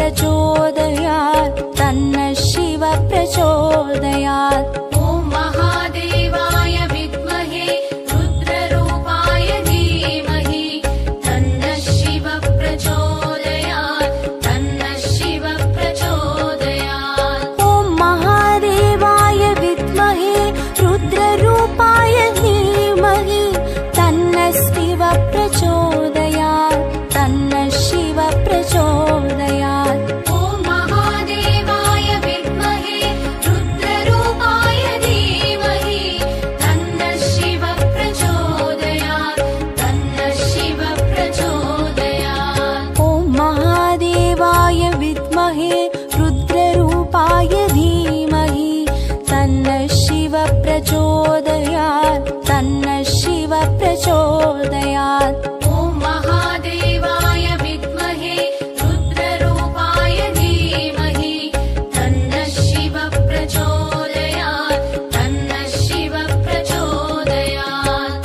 प्रचोदयात् तन्नः शिव प्रचोदयात्। ॐ महादेवाय विद्महे रुद्ररूपाय धीमहि तन्नः शिव प्रचोदयात् तन्नः शिव प्रचोदयात्। ॐ महादेवाय विद्महे रुद्ररूपाय धीमहि तन्नः शिव प्रचोदयात् तन्नः शिव प्रचोदयात्। ॐ महादेवाय विद्महे रुद्ररूपाय धीमहि तन्नः शिव प्रचोदयात् तन्नः शिव प्रचोदयात्। ॐ महादेवाय विद्महे रुद्ररूपाय धीमहि तन्नः शिव प्रचोदयात् तन्नः शिव प्रचोदयात्। ॐ महादेवाय विद्महे रुद्ररूपाय धीमहि तन्नः शिव प्रचोदयात् तन्नः शिव प्रचोदयात्।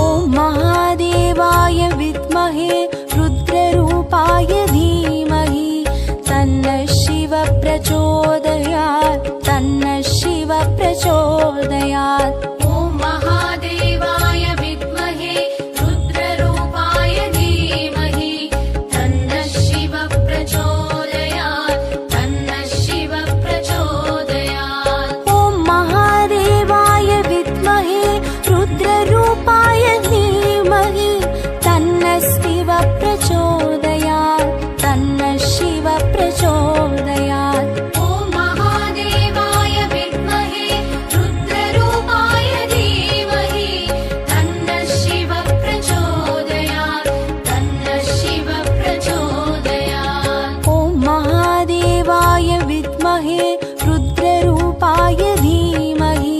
ॐ महादेवाय विद्महे रुद्ररूपाय धीमहि तन्नः शिव प्रचोदयात् तन्नः शिव प्रचोदयात्। ॐ महादेवाय विद्महे रुद्ररूपाय धीमहि तन्नः शिव प्रचोदयात् तन्नः शिव प्रचोदयात्। ॐ महादेवाय विद्महे रुद्ररूपाय धीमहि तन्नः शिव प्रचोदयात् तन्नः शिव प्रचोदयात्। ॐ महादेवाय विद्महे रुद्ररूपाय धीमहि तन्नः शिव प्रचोदयात् तन्नः शिव प्रचोदयात्। ॐ महादेवाय विद्महे रुद्ररूपाय धीमहि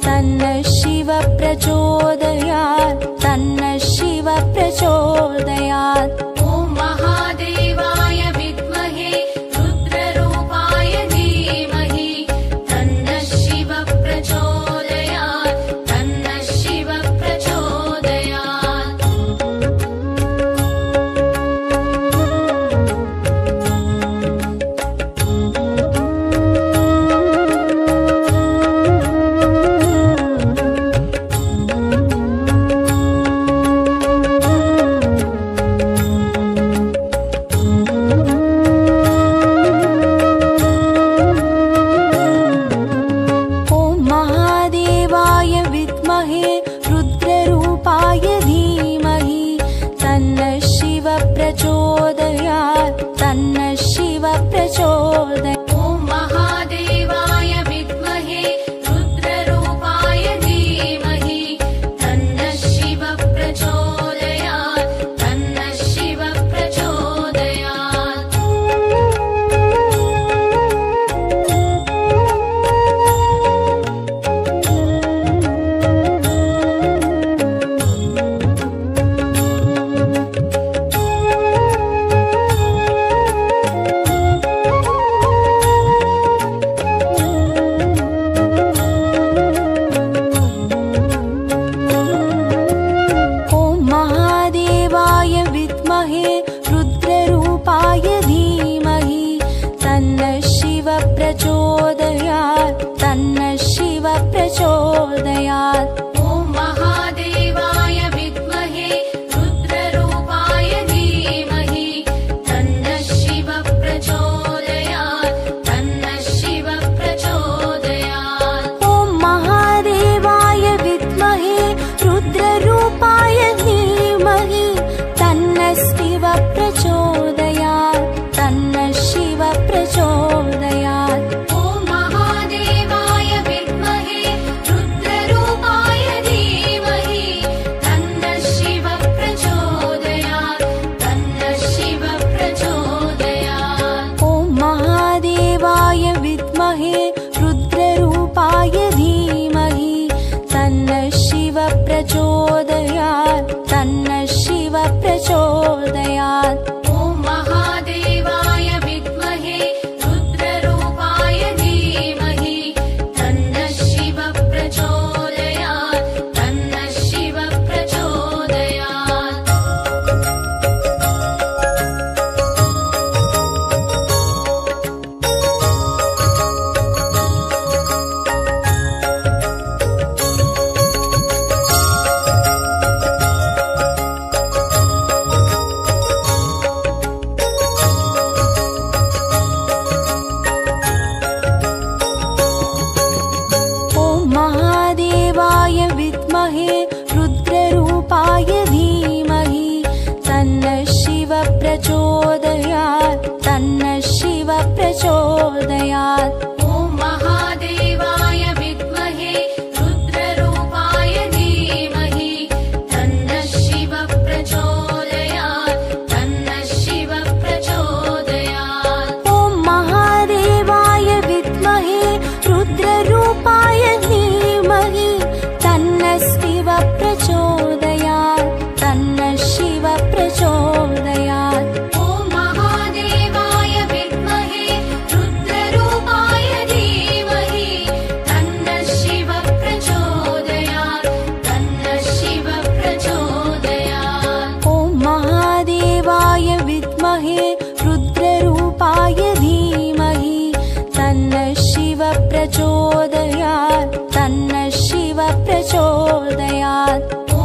तन्नः शिव प्रचोदयात् तन्नः शिव प्रचोदयात्। ॐ महादेवाय विद्महे रुद्ररूपाय धीमहि तन्नः शिव प्रचोदयात् तन्नः शिव प्रचोदयात्। ॐ महादेवाय विद्महे रुद्ररूपाय धीमहि तन्नः शिव प्रचोदयात् तन्नः शिव प्रचोदयात्। ॐ महादेवाय विद्महे रुद्ररूपाय धीमहि तन्नः शिव प्रचोदयात् तन्नः शिव प्रचोदयात्। ॐ महादेवाय विद्महे रुद्ररूपाय धीमहि तन्नः शिव प्रचोदयात् तन्नः शिव प्रचोदयात्। ॐ महादेवाय विद्महे रुद्ररूपाय धीमहि तन्नः शिव प्रचोदयात् तन्नः शिव प्रचोदयात्। ॐ महादेवाय विद्महे रुद्ररूपाय धीमहि तन्नः शिव प्रचोदयात् तन्नः शिव प्रचोदयात्। ॐ महादेवाय विद्महे रुद्ररूपाय विद्महे रुद्ररूपाय धीमहि तन्नः शिव प्रचोदयात् तन्नः शिव प्रचोदयात्। ॐ महादेवाय विद्महे रुद्ररूपाय धीमहि तन्नः शिव प्रचोदयात् तन्नः शिव प्रचोदयात्। ॐ महादेवाय विद्महे रुद्ररूपाय धीमहि तन्नः शिव प्रचोदयात् तन्नः शिव प्रचोदयात्। ॐ महादेवाय विद्महे रुद्ररूपाय धीमहि तन्नः शिव प्रचोदयात् तन्नः शिव प्रचोदयात्। ॐ महादेवाय विद्महे रुद्ररूपाय धीमहि तन्नः शिव प्रचोदयात् तन्नः शिव प्रचोदयात्। ॐ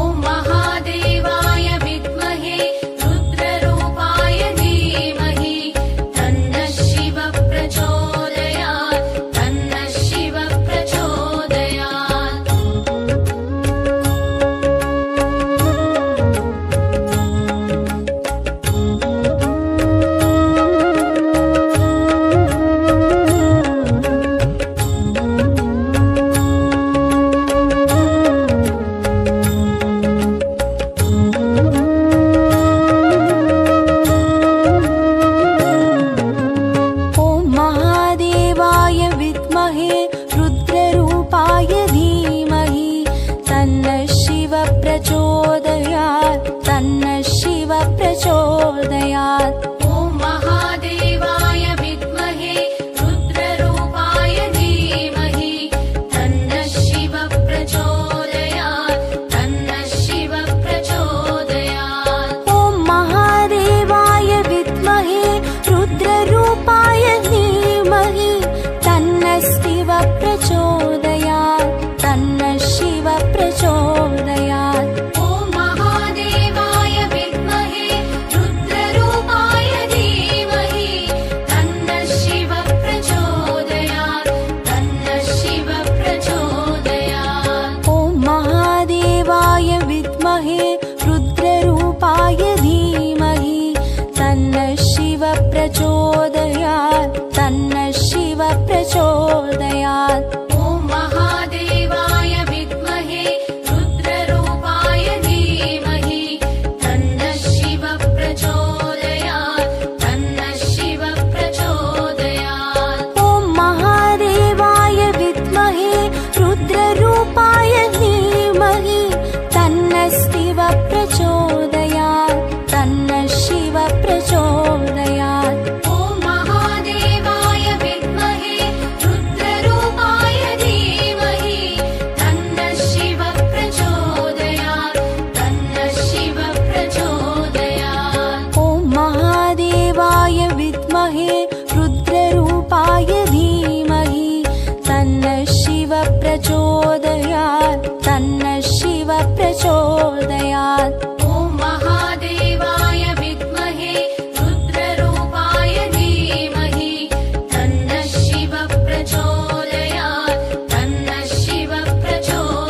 महादेवाय विद्महे रुद्ररूपाय धीमहि तन्नः शिव प्रचोदयात् तन्नः शिव प्रचोदयात्। ॐ महादेवाय विद्महे रुद्ररूपाय धीमहि तन्नः शिव प्रचोदयात् तन्नः शिव प्रचोदयात्। ॐ महादेवाय विद्महे रुद्ररूपाय धीमहि तन्नः शिव प्रचोदयात् तन्नः शिव प्रचोदयात्। ॐ महादेवाय विद्महे रुद्ररूपाय धीमहि तन्नः शिव प्रचोदयात् तन्नः शिव प्रचोदयात्। ॐ महादेवाय विद्महे रुद्ररूपाय धीमहि तन्नः शिव प्रचोदयात् तन्नः शिव प्रचोदयात्। ॐ महादेवाय विद्महे रुद्ररूपाय धीमहि तन्नः शिव प्रचोदयात् तन्नः शिव प्रचोदयात्। ॐ महादेवाय विद्महे रुद्ररूपाय धीमहि तन्नः शिव प्रचोदयात् तन्नः शिव प्रचोदयात्। ॐ महादेवाय विद्महे रुद्ररूपाय धीमहि तन्नः शिव प्रचोदयात् तन्नः शिव प्रचोदयात्।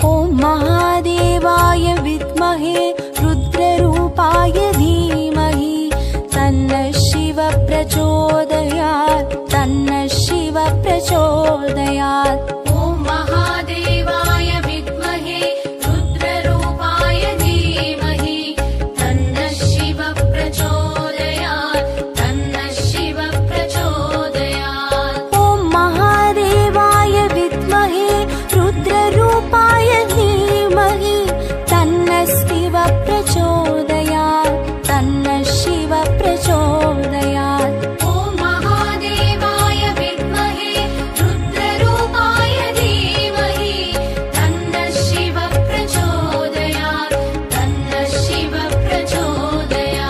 ॐ महादेवाय विद्महे रुद्ररूपाय धीमहि तन्नः शिव प्रचोदयात् तन्नः शिव प्रचोदयात्। ॐ महादेवाय विद्महे रुद्ररूपाय धीमहि तन्नः शिव प्रचोदयात् तन्नः शिव प्रचोदयात्। ॐ महादेवाय विद्महे रुद्ररूपाय धीमहि तन्नः शिव प्रचोदयात् तन्नः शिव प्रचोदयात्। प्रचोदयात् तन्नः शिव प्रचोदयात्।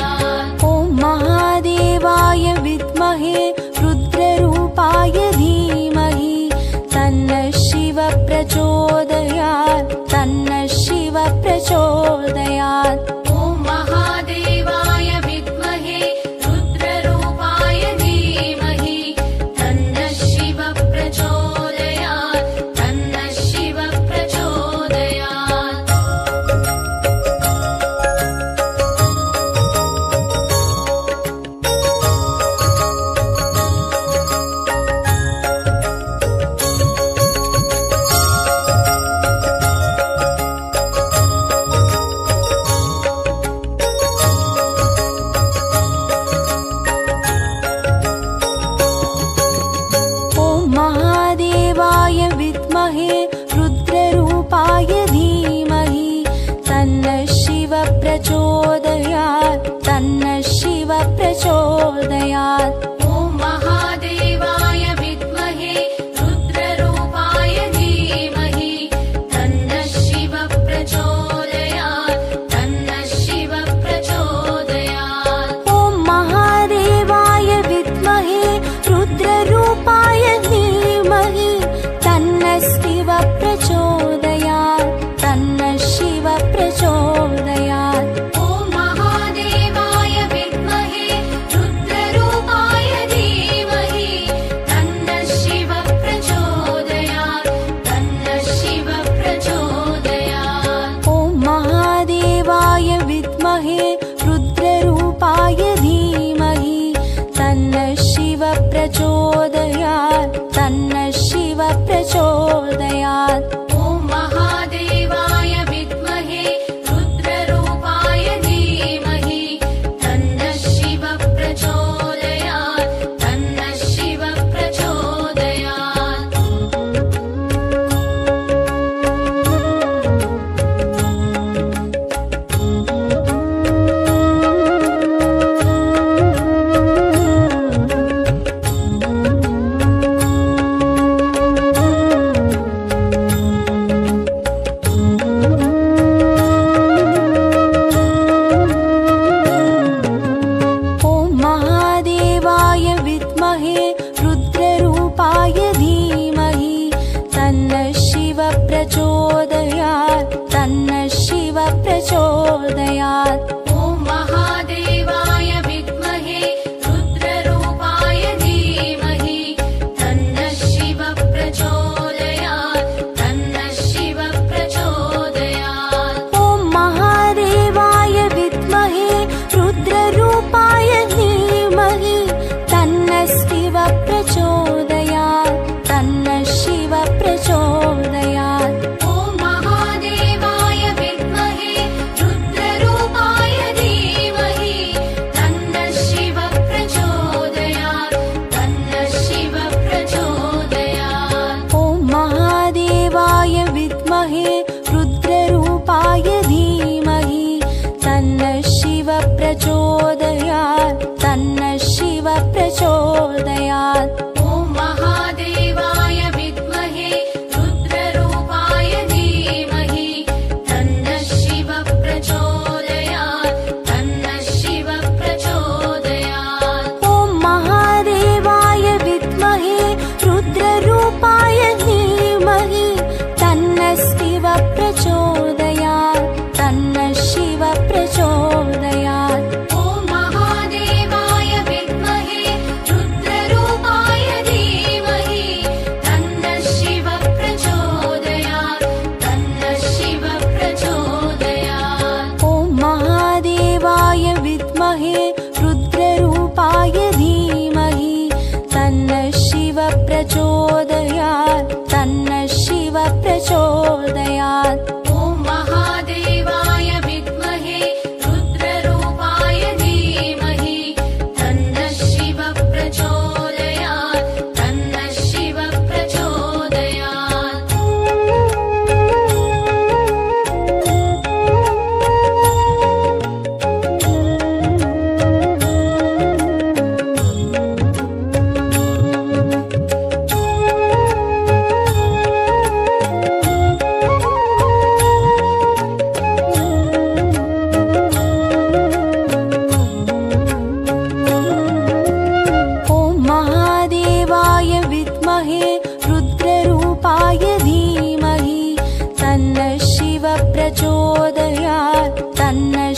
शिव प्रचोदयात् तन्नः शिव प्रचोदयात्। ॐ महादेवाय विद्महे रुद्ररूपाय धीमहि तन्नः शिव प्रचोदयात् तन्नः शिव प्रचोदयात्। ॐ महादेवाय विद्महे रुद्ररूपाय धीमहि तन्नः शिव प्रचोदयात् तन्नः शिव प्रचोदयात्। ॐ महादेवाय विद्महे रुद्ररूपाय धीमहि तन्नः शिव प्रचोदयात् तन्नः शिव प्रचोदयात्। ॐ महादेवाय विद्महे रुद्ररूपाय धीमहि तन्नः शिव प्रचोदयात् तन्नः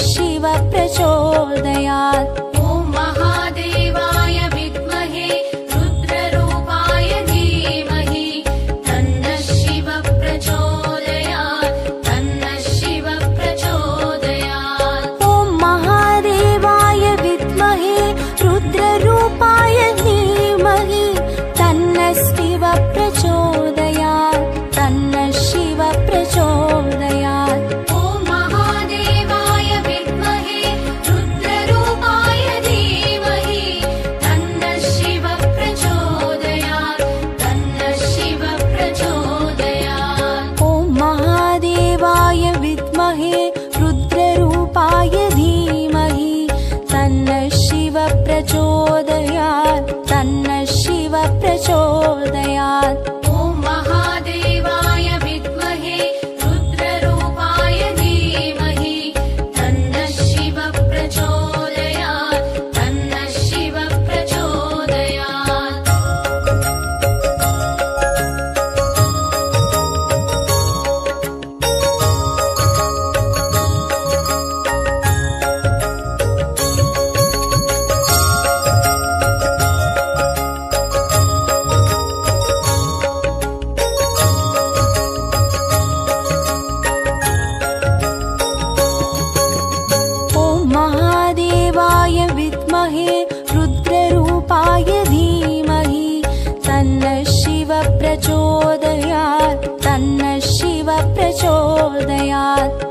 शिव प्रचोदयात्। ॐ महादेवाय विद्महे रुद्ररूपाय धीमहि तन्नः शिव प्रचोदयात् तन्नः शिव प्रचोदयात्। ॐ महादेवाय विद्महे रुद्ररूपाय प्रचोदयात्